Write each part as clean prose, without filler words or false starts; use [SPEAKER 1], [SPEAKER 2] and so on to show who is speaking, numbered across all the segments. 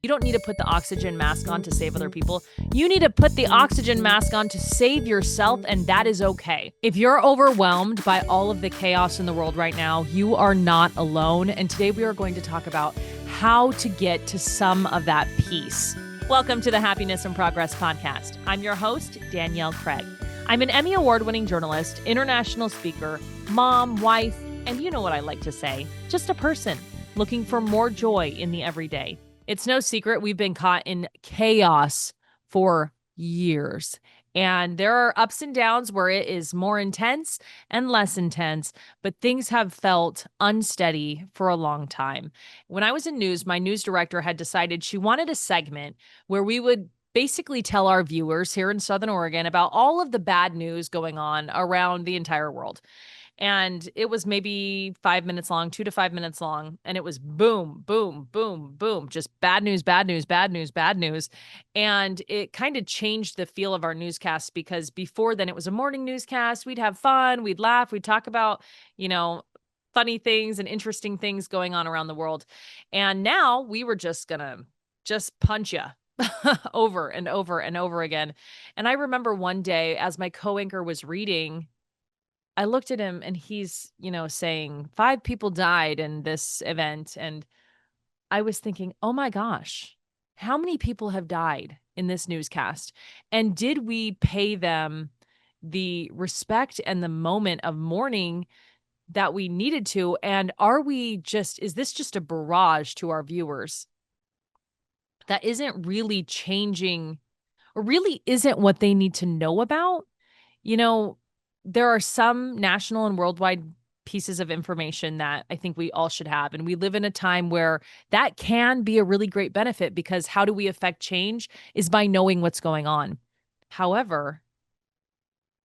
[SPEAKER 1] You don't need to put the oxygen mask on to save other people. You need to put the oxygen mask on to save yourself, and that is okay. If you're overwhelmed by all of the chaos in the world right now, you are not alone. And today we are going to talk about how to get to some of that peace. Welcome to the Happiness and Progress podcast. I'm your host, Danielle Craig. I'm an Emmy Award-winning journalist, international speaker, mom, wife, and you know what I like to say, just a person looking for more joy in the everyday. It's no secret we've been caught in chaos for years. And there are ups and downs where it is more intense and less intense, but things have felt unsteady for a long time. When I was in news, my news director had decided she wanted a segment where we would basically tell our viewers here in Southern Oregon about all of the bad news going on around the entire world. And it was maybe 5 minutes long, 2 to 5 minutes long. And it was boom, boom, boom, boom, just bad news, bad news, bad news, bad news. And it kind of changed the feel of our newscasts because before then it was a morning newscast. We'd have fun, we'd laugh, we'd talk about, funny things and interesting things going on around the world. And now we were just gonna just punch you over and over and over again. And I remember one day as my co-anchor was reading, I looked at him and he's, saying 5 people died in this event. And I was thinking, oh my gosh, how many people have died in this newscast? And did we pay them the respect and the moment of mourning that we needed to? And is this just a barrage to our viewers that isn't really changing or really isn't what they need to know about? You know, there are some national and worldwide pieces of information that I think we all should have. And we live in a time where that can be a really great benefit because how do we affect change is by knowing what's going on. However,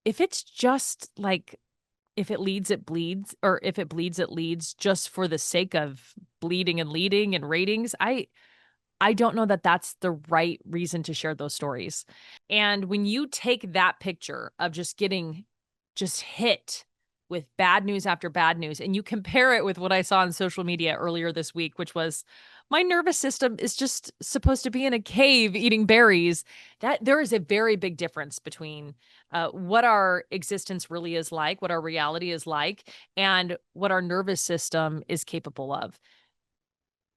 [SPEAKER 1] if it's just like, if it leads, it bleeds, or if it bleeds, it leads just for the sake of bleeding and leading and ratings, I don't know that that's the right reason to share those stories. And when you take that picture of just getting just hit with bad news after bad news, and you compare it with what I saw on social media earlier this week, which was my nervous system is just supposed to be in a cave eating berries, that there is a very big difference between what our existence really is like, what our reality is like, and what our nervous system is capable of.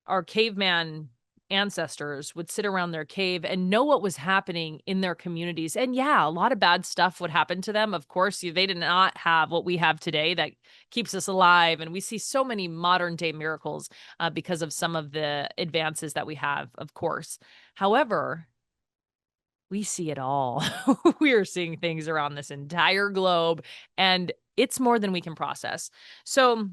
[SPEAKER 1] Our caveman ancestors would sit around their cave and know what was happening in their communities. And yeah, a lot of bad stuff would happen to them. Of course, they did not have what we have today that keeps us alive. And we see so many modern day miracles because of some of the advances that we have, of course. However, we see it all. We are seeing things around this entire globe, and it's more than we can process. So,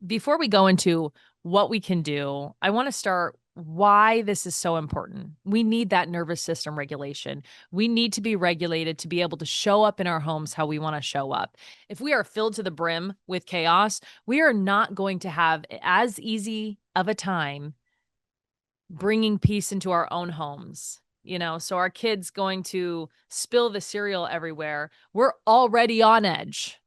[SPEAKER 1] before we go into what we can do, I want to start why this is so important. We need that nervous system regulation. We need to be regulated to be able to show up in our homes how we want to show up. If we are filled to the brim with chaos, we are not going to have as easy of a time bringing peace into our own homes. So our kids going to spill the cereal everywhere. We're already on edge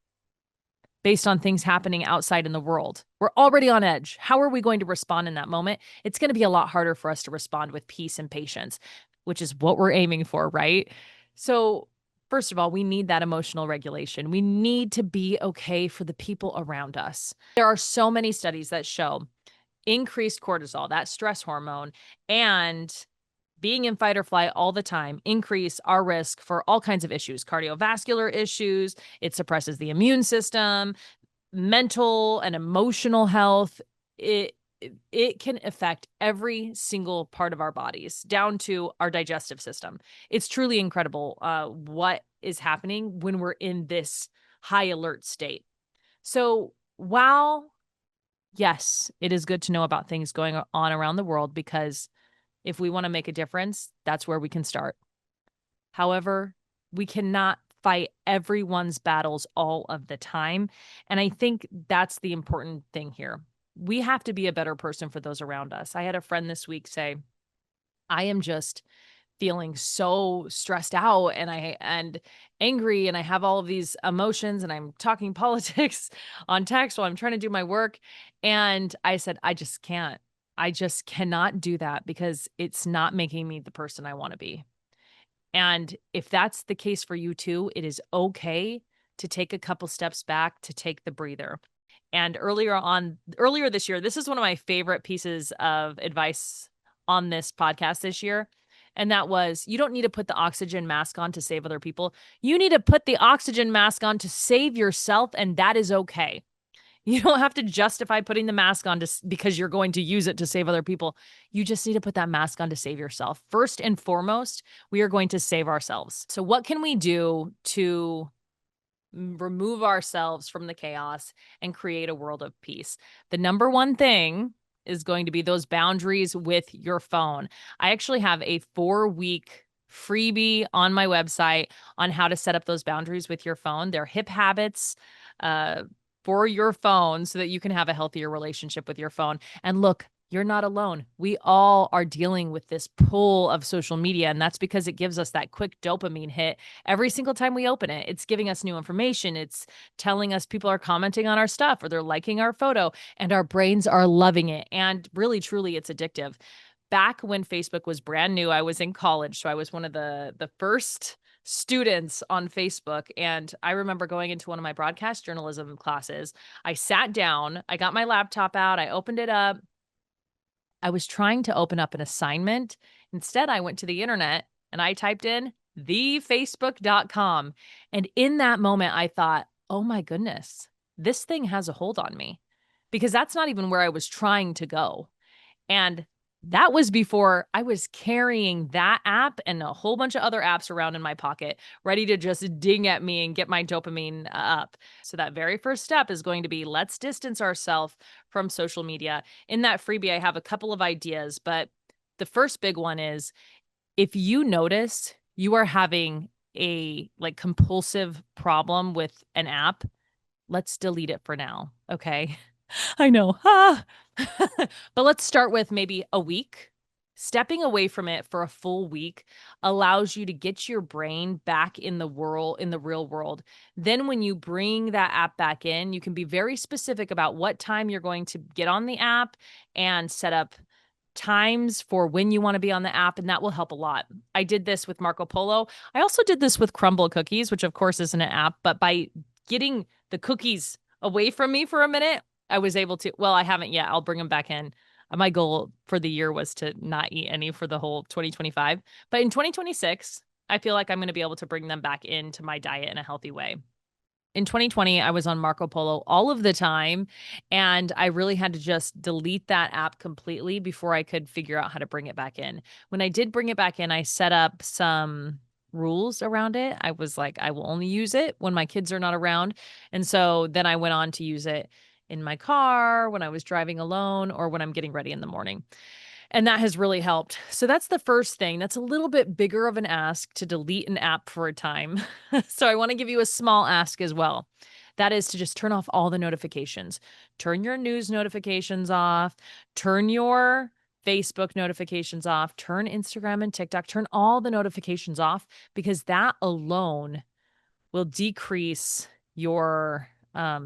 [SPEAKER 1] based on things happening outside in the world. We're already on edge. How are we going to respond in that moment? It's going to be a lot harder for us to respond with peace and patience, which is what we're aiming for, right? So, first of all, we need that emotional regulation. We need to be okay for the people around us. There are so many studies that show increased cortisol, that stress hormone, and being in fight or flight all the time increase our risk for all kinds of issues, cardiovascular issues. It suppresses the immune system, mental and emotional health. It can affect every single part of our bodies down to our digestive system. It's truly incredible what is happening when we're in this high alert state. So while, yes, it is good to know about things going on around the world because if we want to make a difference, that's where we can start. However, we cannot fight everyone's battles all of the time. And I think that's the important thing here. We have to be a better person for those around us. I had a friend this week say, I am just feeling so stressed out and angry and I have all of these emotions and I'm talking politics on text while I'm trying to do my work. And I said, I just can't. I just cannot do that because it's not making me the person I want to be. And if that's the case for you too, it is okay to take a couple steps back, to take the breather. And earlier this year, this is one of my favorite pieces of advice on this podcast this year. And that was, you don't need to put the oxygen mask on to save other people. You need to put the oxygen mask on to save yourself, and that is okay. You don't have to justify putting the mask on because you're going to use it to save other people. You just need to put that mask on to save yourself. First and foremost, we are going to save ourselves. So what can we do to remove ourselves from the chaos and create a world of peace? The number one thing is going to be those boundaries with your phone. I actually have a 4-week freebie on my website on how to set up those boundaries with your phone. They're hip habits for your phone so that you can have a healthier relationship with your phone. And look, you're not alone. We all are dealing with this pull of social media, and that's because it gives us that quick dopamine hit every single time we open it. It's giving us new information. It's telling us people are commenting on our stuff or they're liking our photo, and our brains are loving it. And really, truly, it's addictive. Back when Facebook was brand new, I was in college, so I was one of the first students on Facebook, and I remember going into one of my broadcast journalism classes. I sat down, I got my laptop out, I opened it up. I was trying to open up an assignment. Instead, I went to the internet and I typed in thefacebook.com. And in that moment, I thought, oh my goodness, this thing has a hold on me, because that's not even where I was trying to go. And that was before I was carrying that app and a whole bunch of other apps around in my pocket, ready to just ding at me and get my dopamine up. So that very first step is going to be, let's distance ourselves from social media. In that freebie, I have a couple of ideas, but the first big one is, if you notice you are having a compulsive problem with an app, let's delete it for now. Okay. I know. But let's start with maybe a week. Stepping away from it for a full week allows you to get your brain back in the real world. Then when you bring that app back in, you can be very specific about what time you're going to get on the app and set up times for when you want to be on the app, and that will help a lot. I did this with Marco Polo. I also did this with Crumble Cookies, which of course isn't an app, but by getting the cookies away from me for a minute, I was able to, well, I haven't yet. I'll bring them back in. My goal for the year was to not eat any for the whole 2025. But in 2026, I feel like I'm going to be able to bring them back into my diet in a healthy way. In 2020, I was on Marco Polo all of the time, and I really had to just delete that app completely before I could figure out how to bring it back in. When I did bring it back in, I set up some rules around it. I was like, I will only use it when my kids are not around. And so then I went on to use it in my car, when I was driving alone, or when I'm getting ready in the morning. And that has really helped. So that's the first thing. That's a little bit bigger of an ask, to delete an app for a time. So I want to give you a small ask as well. That is to just turn off all the notifications. Turn your news notifications off. Turn your Facebook notifications off. Turn Instagram and TikTok. Turn all the notifications off, because that alone will decrease your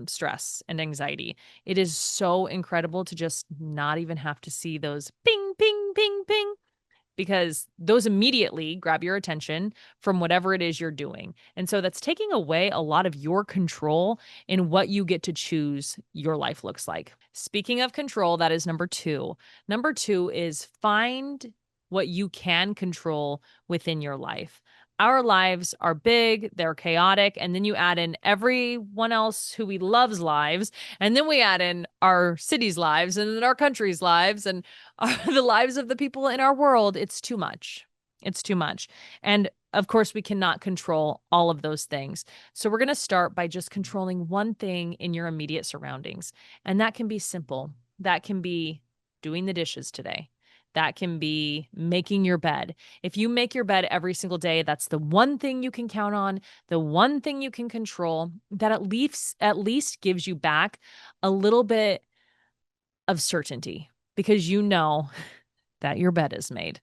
[SPEAKER 1] stress and anxiety. It is so incredible to just not even have to see those ping, ping, ping, ping, because those immediately grab your attention from whatever it is you're doing. And so that's taking away a lot of your control in what you get to choose your life looks like. Speaking of control, that is number two. Number two is find what you can control within your life. Our lives are big, they're chaotic, and then you add in everyone else who we love's lives, and then we add in our city's lives, and then our country's lives, and the lives of the people in our world. It's too much. It's too much. And of course, we cannot control all of those things. So we're going to start by just controlling one thing in your immediate surroundings. And that can be simple. That can be doing the dishes today. That can be making your bed. If you make your bed every single day, that's the one thing you can count on, the one thing you can control, that at least gives you back a little bit of certainty, because you know that your bed is made.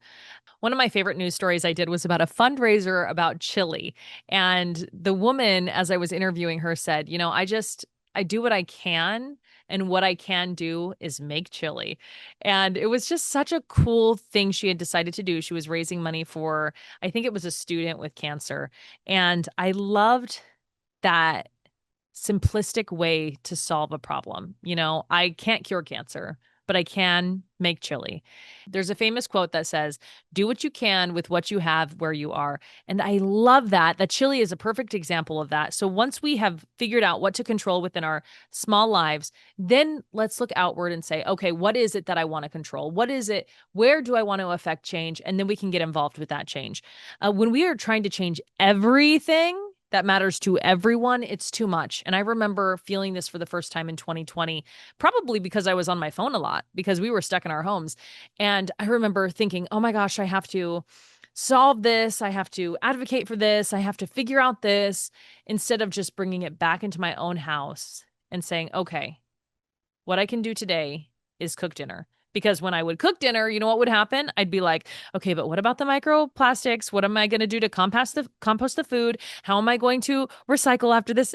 [SPEAKER 1] One of my favorite news stories I did was about a fundraiser about chili. And the woman, as I was interviewing her, said, I do what I can and what I can do is make chili. And it was just such a cool thing she had decided to do. She was raising money for, I think it was a student with cancer. And I loved that simplistic way to solve a problem. You know, I can't cure cancer, but I can make chili. There's a famous quote that says, "Do what you can with what you have where you are." And I love that. That chili is a perfect example of that. So once we have figured out what to control within our small lives, then let's look outward and say, okay, what is it that I want to control? What is it? Where do I want to affect change? And then we can get involved with that change. When we are trying to change everything, that matters to everyone, it's too much. And I remember feeling this for the first time in 2020, probably because I was on my phone a lot because we were stuck in our homes. And I remember thinking, oh my gosh, I have to solve this. I have to advocate for this. I have to figure out this, instead of just bringing it back into my own house and saying, okay, what I can do today is cook dinner. Because when I would cook dinner, you know what would happen? I'd be like, okay, but what about the microplastics? What am I going to do to compost the food? How am I going to recycle after this?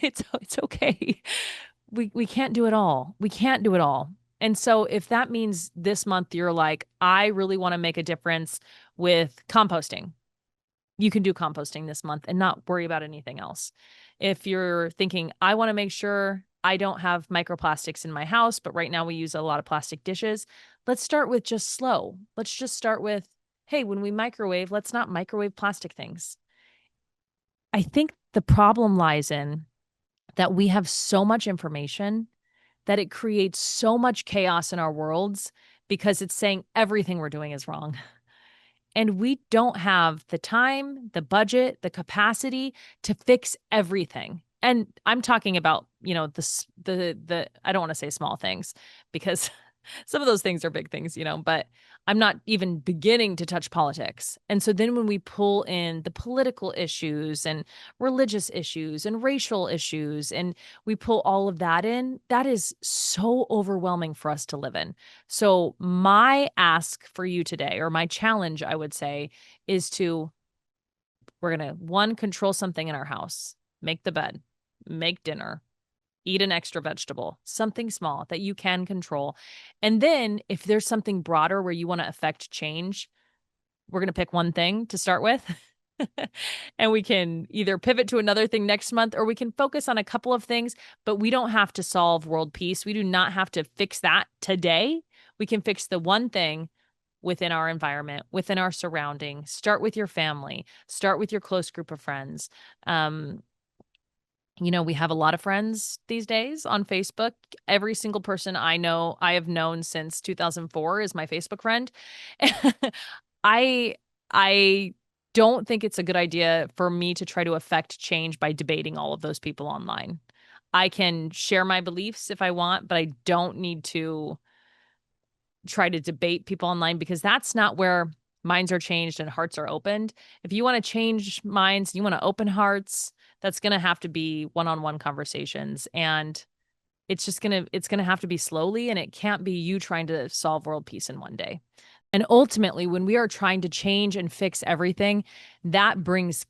[SPEAKER 1] It's okay. We can't do it all. We can't do it all. And so if that means this month you're like, I really want to make a difference with composting, you can do composting this month and not worry about anything else. If you're thinking, I want to make sure I don't have microplastics in my house, but right now we use a lot of plastic dishes, let's start with just slow. Let's just start with, hey, when we microwave, let's not microwave plastic things. I think the problem lies in that we have so much information that it creates so much chaos in our worlds because it's saying everything we're doing is wrong. And we don't have the time, the budget, the capacity to fix everything. And I'm talking about, you know, the I don't want to say small things because some of those things are big things, you know, but I'm not even beginning to touch politics. And so then when we pull in the political issues and religious issues and racial issues, and we pull all of that in, that is so overwhelming for us to live in. So my ask for you today, or my challenge, I would say, is to, we're going to, one, control something in our house, make the bed, make dinner, eat an extra vegetable, something small that you can control. And then if there's something broader where you want to affect change, we're going to pick one thing to start with. And we can either pivot to another thing next month, or we can focus on a couple of things, but we don't have to solve world peace. We do not have to fix that today. We can fix the one thing within our environment, within our surrounding. Start with your family, start with your close group of friends. You know, we have a lot of friends these days on Facebook. Every single person I know, I have known since 2004 is my Facebook friend. I I don't think it's a good idea for me to try to affect change by debating all of those people online. I can share my beliefs if I want, but I don't need to try to debate people online because that's not where minds are changed and hearts are opened. If you want to change minds, you want to open hearts, that's going to have to be one-on-one conversations, and it's going to have to be slowly, and it can't be you trying to solve world peace in one day. And ultimately, when we are trying to change and fix everything, that brings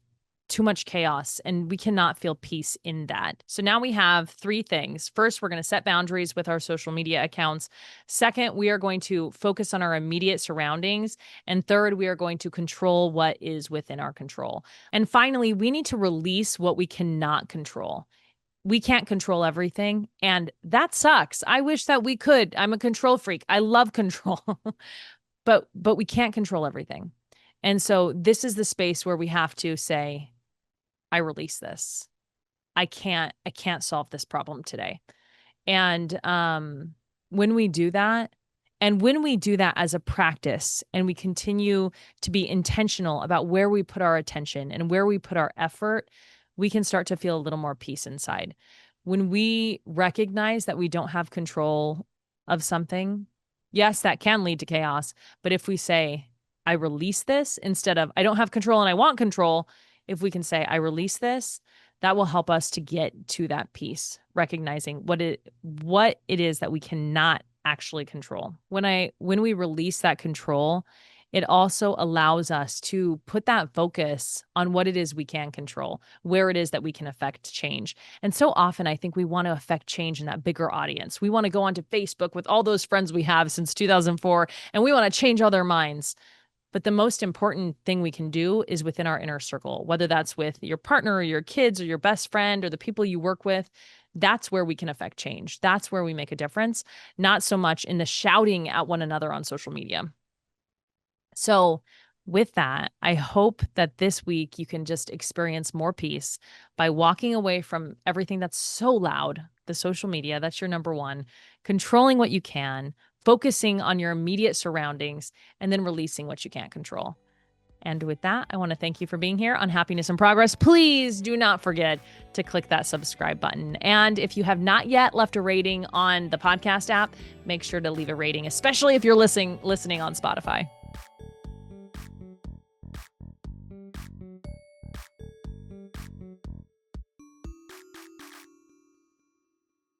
[SPEAKER 1] too much chaos, and we cannot feel peace in that. So now we have three things. First, we're going to set boundaries with our social media accounts. Second, we are going to focus on our immediate surroundings. And third, we are going to control what is within our control. And finally, we need to release what we cannot control. We can't control everything, and that sucks. I wish that we could. I'm a control freak. I love control. But we can't control everything. And so this is the space where we have to say, I release this. I can't solve this problem today. And when we do that, and when we do that as a practice, and we continue to be intentional about where we put our attention and where we put our effort, we can start to feel a little more peace inside. When we recognize that we don't have control of something, yes, that can lead to chaos. But if we say, I release this, instead of I don't have control and I want control, if we can say, I release this, that will help us to get to that peace, recognizing what it is that we cannot actually control. When we release that control, it also allows us to put that focus on what it is we can control, where it is that we can affect change. And so often I think we want to affect change in that bigger audience. We want to go onto Facebook with all those friends we have since 2004 and we want to change all their minds. But the most important thing we can do is within our inner circle, whether that's with your partner or your kids or your best friend or the people you work with. That's where we can affect change. That's where we make a difference, not so much in the shouting at one another on social media. So, with that, I hope that this week you can just experience more peace by walking away from everything that's so loud, the social media, that's your number one, controlling what you can, focusing on your immediate surroundings, and then releasing what you can't control. And with that, I want to thank you for being here on Happiness and Progress. Please do not forget to click that subscribe button. And if you have not yet left a rating on the podcast app, make sure to leave a rating, especially if you're listening on Spotify.